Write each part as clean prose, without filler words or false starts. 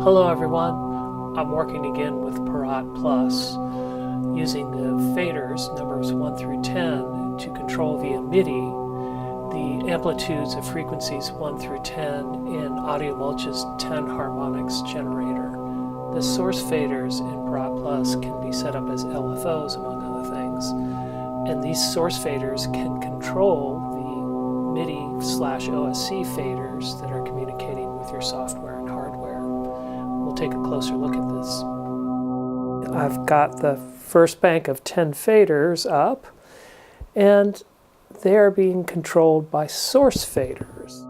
Hello everyone, I'm working again with Parat Plus using the faders numbers 1 through 10 to control via MIDI the amplitudes of frequencies 1 through 10 in AudioMulch's 10 Harmonics generator. The source faders in Parat Plus can be set up as LFOs among other things, and these source faders can control the MIDI/OSC faders that are communicating with your software and hardware. We'll take a closer look at this. I've got the first bank of 10 faders up, and they're being controlled by source faders.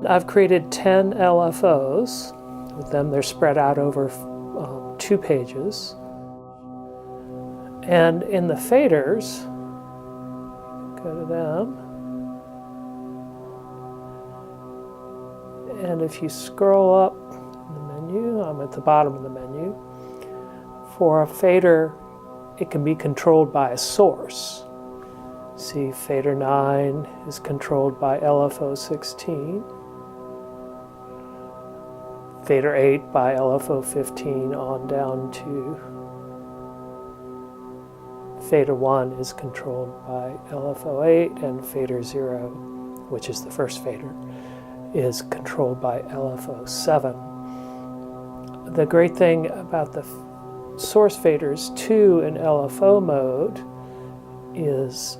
I've created 10 LFOs. With them, they're spread out over 2 pages. And in the faders, go to them. And if you scroll up in the menu, I'm at the bottom of the menu. For a fader, it can be controlled by a source. See, fader 9 is controlled by LFO 16. Fader 8 by LFO 15 on down to fader 1 is controlled by LFO 8, and fader 0, which is the first fader, is controlled by LFO 7. The great thing about the source faders 2 in LFO mode is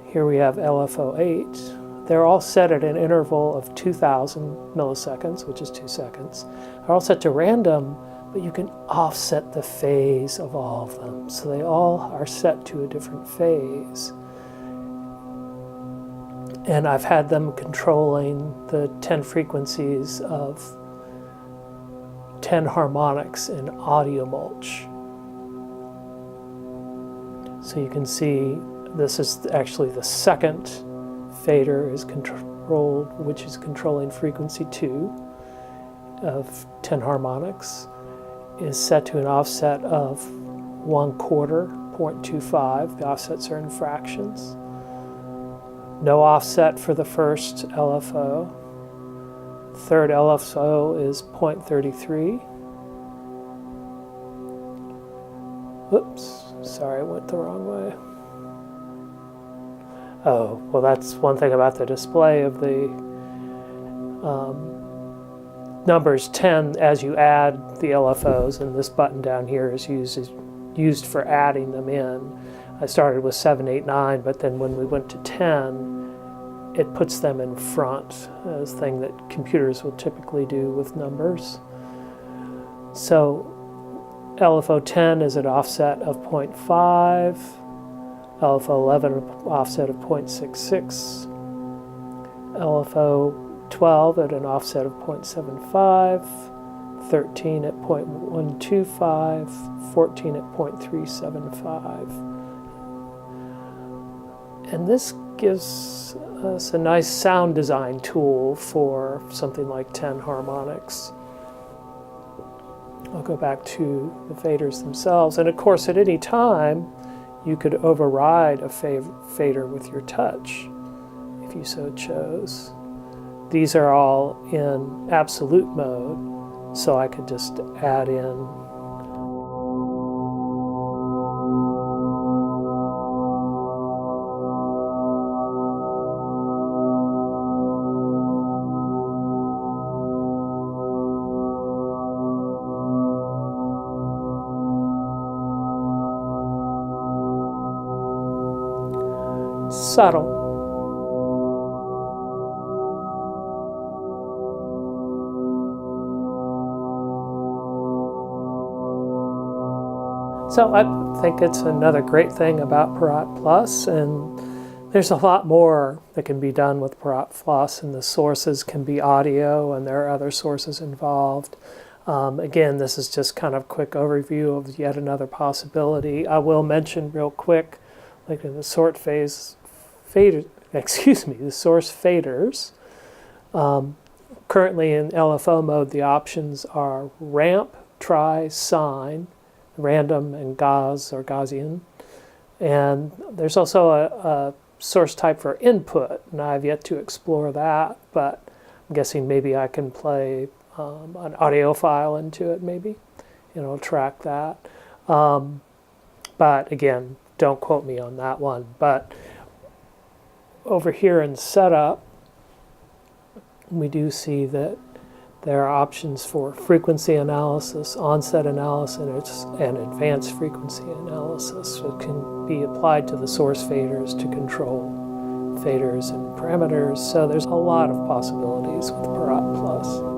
here we have LFO 8. They're all set at an interval of 2000 milliseconds, which is 2 seconds. They're all set to random, but you can offset the phase of all of them. So they all are set to a different phase. And I've had them controlling the 10 frequencies of 10 harmonics in AudioMulch. So you can see this is actually the second fader is controlled, which is controlling frequency 2 of 10 harmonics, is set to an offset of 1/4, 0.25. The offsets are in fractions. No offset for the first LFO. Third LFO is 0.33. Whoops, sorry, I went the wrong way. Oh, well, that's one thing about the display of the numbers 10 as you add the LFOs, and this button down here is used for adding them in. I started with 7, 8, 9, but then when we went to 10, it puts them in front, as a thing that computers will typically do with numbers. So LFO 10 is an offset of 0.5, LFO 11 an offset of 0.66, LFO 12 at an offset of 0.75, 13 at 0.125, 14 at 0.375. And this gives us a nice sound design tool for something like 10 harmonics. I'll go back to the faders themselves. And of course, at any time, you could override a fader with your touch, if you so chose. These are all in absolute mode, so I could just add in subtle. So I think it's another great thing about Parat Plus, and there's a lot more that can be done with Parat Plus, and the sources can be audio, and there are other sources involved. Again, this is just kind of a quick overview of yet another possibility. I will mention real quick, like in the source faders. Currently in LFO mode, the options are ramp, try, sine, random, and Gauss or Gaussian. And there's also a source type for input, and I've yet to explore that, but I'm guessing maybe I can play an audio file into it, maybe, track that. But again, don't quote me on that one. But over here in setup, we do see that there are options for frequency analysis, onset analysis, and advanced frequency analysis. So it can be applied to the source faders to control faders and parameters. So there's a lot of possibilities with Parat Plus.